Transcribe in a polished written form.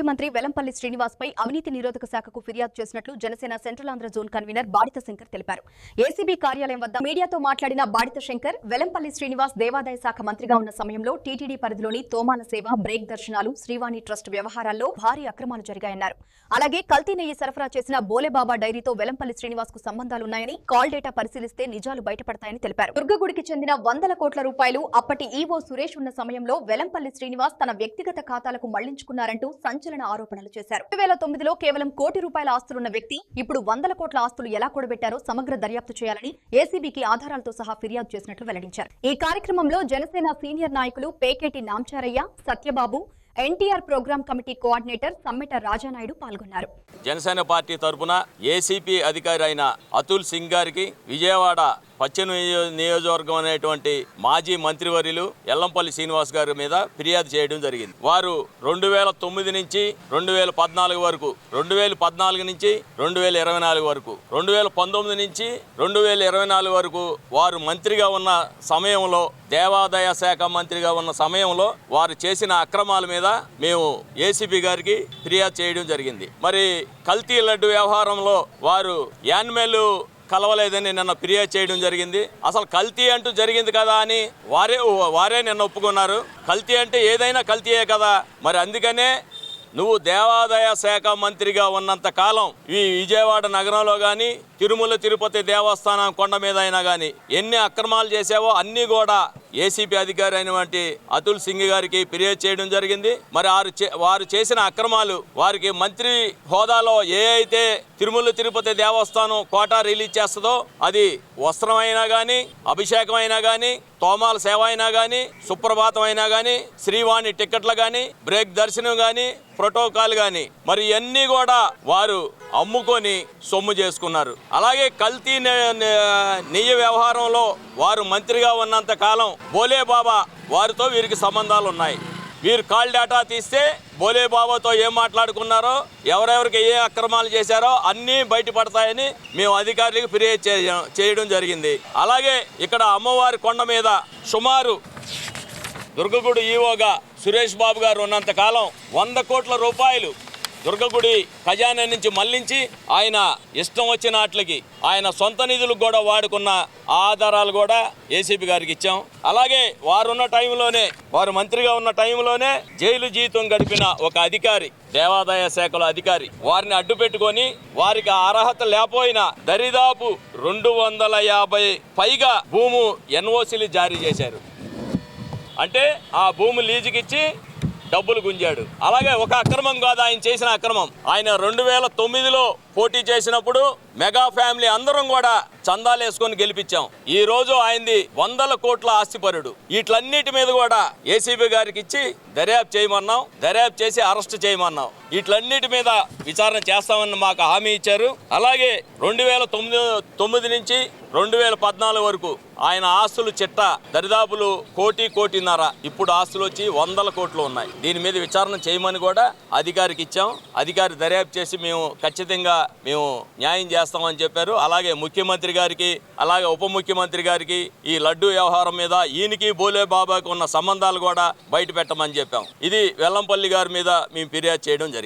మంత్రి వెల్లంపల్లి శ్రీనివాస్ పై అవినీతి నిరోధక శాఖకు ఫిర్యాదు చేసినట్లు Janasena central Andhra zone convener Badita Shankar తెలిపారు. ఏసీబీ కార్యాలయం వద్ద మీడియాతో మాట్లాడిన బాడిత శంకర్, వెల్లంపల్లి శ్రీనివాస్ దేవాదాయ శాఖ మంత్రిగా ఉన్న సమయంలో టీటీడీ పరిధిలోని తోమాల సేవ, బ్రేక్ దర్శనాలు, శ్రీవాణి ట్రస్ట్ వ్యవహారాల్లో భారీ అక్రమాలు జరిగాయన్నారు. అలాగే కల్తీ నెయ్యి సరఫరా చేసిన బోలేబాబా డైరీతో వెల్లంపల్లి శ్రీనివాస్ కు సంబంధాలున్నాయని, కాల్ డేటా పరిశీలిస్తే నిజాలు బయటపడతాయని తెలిపారు. దుర్గగుడికి చెందిన వందల కోట్ల రూపాయలు అప్పటి ఈవో సురేష్ ఉన్న సమయంలో వెల్లంపల్లి శ్రీనివాస్ తన వ్యక్తిగత ఖాతాలకు మళ్లించుకున్నారంటూ సంచలన ఆరోపణలు చేశారు. 2009లో కేవలం ₹1 కోటి ఆస్తులున్న వ్యక్తి ఇప్పుడు 100 కోట్ల ఆస్తులు ఎలా కూడబెట్టారో సమగ్ర దర్యాప్తు చేయాలని ఏసీబీకి ఆధారాలతో సహా ఫిర్యాదు చేసినట్లు వెల్లడించారు. ఈ కార్యక్రమంలో జనసేన సీనియర్ నాయకులు Peketi Nancharaiah, Satyababu, NTR programme committee coordinator Sammeta Rajanaidu పాల్గొన్నారు. జనసేన పార్టీ తరపున ఏసీపీ అధికారి అయిన అతుల్ సింగ్ గారికి విజయవాడ పశ్చిమ నియోజకవర్గం అనేటువంటి మాజీ మంత్రివర్యులు వెల్లంపల్లి శ్రీనివాస్ గారి మీద ఫిర్యాదు చేయడం జరిగింది. వారు 2009 నుంచి 2014 వరకు, 2014 నుంచి 2024 వరకు, 2019 నుంచి 2024 వరకు వారు మంత్రిగా ఉన్న సమయంలో, దేవాదాయ శాఖ మంత్రిగా ఉన్న సమయంలో వారు చేసిన అక్రమాల మీద మేము ఏసీపీ గారికి ఫిర్యాదు చేయడం జరిగింది. మరి కల్తీ లడ్డు వ్యవహారంలో వారు యాన్మేల్ కలవలేదని నిన్న ఫిర్యాదు చేయడం జరిగింది. అసలు కల్తీ అంటూ జరిగింది కదా అని వారే నిన్న ఒప్పుకున్నారు. కల్తీ అంటే ఏదైనా కల్తీయే కదా. మరి అందుకనే నువ్వు దేవాదాయ శాఖ మంత్రిగా ఉన్నంత కాలం ఈ విజయవాడ నగరంలో కానీ, తిరుమల తిరుపతి దేవస్థానం కొండ మీద అయినా కానీ ఎన్ని అక్రమాలు చేసావో అన్నీ కూడా ఏసీపీ అధికారి అయినటువంటి అతుల్ సింగ్ గారికి ఫిర్యాదు చేయడం జరిగింది. మరి వారు చేసిన అక్రమాలు, వారికి మంత్రి హోదాలో ఏ అయితే తిరుమల తిరుపతి దేవస్థానం కోటా రిలీజ్ చేస్తుందో అది వస్త్రం అయినా కానీ, అభిషేకం అయినా కానీ, తోమాల సేవ అయినా కానీ, సుప్రభాతం అయినా కానీ, శ్రీవాణి టికెట్లు కానీ, బ్రేక్ దర్శనం కానీ, ప్రోటోకాల్ కానీ, మరి ఇవన్నీ కూడా వారు అమ్ముకొని సొమ్ము చేసుకున్నారు. అలాగే కల్తీ నెయ్యి వ్యవహారంలో వారు మంత్రిగా ఉన్నంత కాలం బోలేబాబా వారితో వీరికి సంబంధాలు ఉన్నాయి. వీరు కాల్ డేటా తీస్తే బోలేబాబాతో ఏం మాట్లాడుకున్నారో, ఎవరెవరికి ఏ అక్రమాలు చేశారో అన్నీ బయటపడతాయని మేము అధికారులకు ఫిర్యాదు చేయడం జరిగింది. అలాగే ఇక్కడ అమ్మవారి కొండ మీద సుమారు దుర్గగుడి ఈవోగా సురేష్ బాబు గారు ఉన్నంత కాలం 100 కోట్ల రూపాయలు దుర్గగుడి ఖజానా నుంచి మళ్లించి ఆయన ఇష్టం వచ్చిన వాటికి ఆయన సొంత నిధులకు కూడా వాడుకున్న ఆధారాలు కూడా ఏసీపీ గారికి ఇచ్చాం. అలాగే వారున్న టైంలోనే, వారు మంత్రిగా ఉన్న టైంలోనే జైలు జీతం గడిపిన ఒక అధికారి, దేవాదాయ శాఖలో అధికారి, వారిని అడ్డు పెట్టుకొని వారికి అర్హత లేకపోయినా దరిదాపు 250 పైగా భూము ఎన్ఓసీలు జారీ చేశారు. అంటే ఆ భూమి లీజుకిచ్చి డబ్బులు గుంజాడు. అలాగే ఒక అక్రమం కాదు ఆయన చేసిన అక్రమం. ఆయన 2009లో పోటీ చేసినప్పుడు మెగా ఫ్యామిలీ అందరం కూడా చందాలు వేసుకొని గెలిపించాం. ఈ రోజు ఆయనది 100 కోట్ల ఆస్తిపరుడు. వీటిలన్నిటి మీద కూడా ఏసీబీ గారికి ఇచ్చి దర్యాప్తు చేయమన్నాం, దర్యాప్తు చేసి అరెస్ట్ చేయమన్నాం. వీటిలన్నిటి మీద విచారణ చేస్తామని మాకు హామీ ఇచ్చారు. అలాగే 2009 నుంచి 2014 వరకు ఆయన ఆస్తులు చిట్ట దరిదాపులు 1 కోటిన్నర, ఇప్పుడు ఆస్తులు వచ్చి 100 కోట్లు ఉన్నాయి. దీని మీద విచారణ చేయమని కూడా అధికారికి ఇచ్చాం. అధికారి దర్యాప్తు చేసి మేము ఖచ్చితంగా న్యాయం చేస్తామని చెప్పారు. అలాగే ముఖ్యమంత్రి గారికి, అలాగే ఉప ముఖ్యమంత్రి గారికి ఈ లడ్డు వ్యవహారం మీద ఈయనకి బోలేబాబాకు ఉన్న సంబంధాలు కూడా బయట పెట్టమని చెప్పాం. ఇది వెల్లంపల్లి గారి మీద మేము ఫిర్యాదు చేయడం జరిగింది.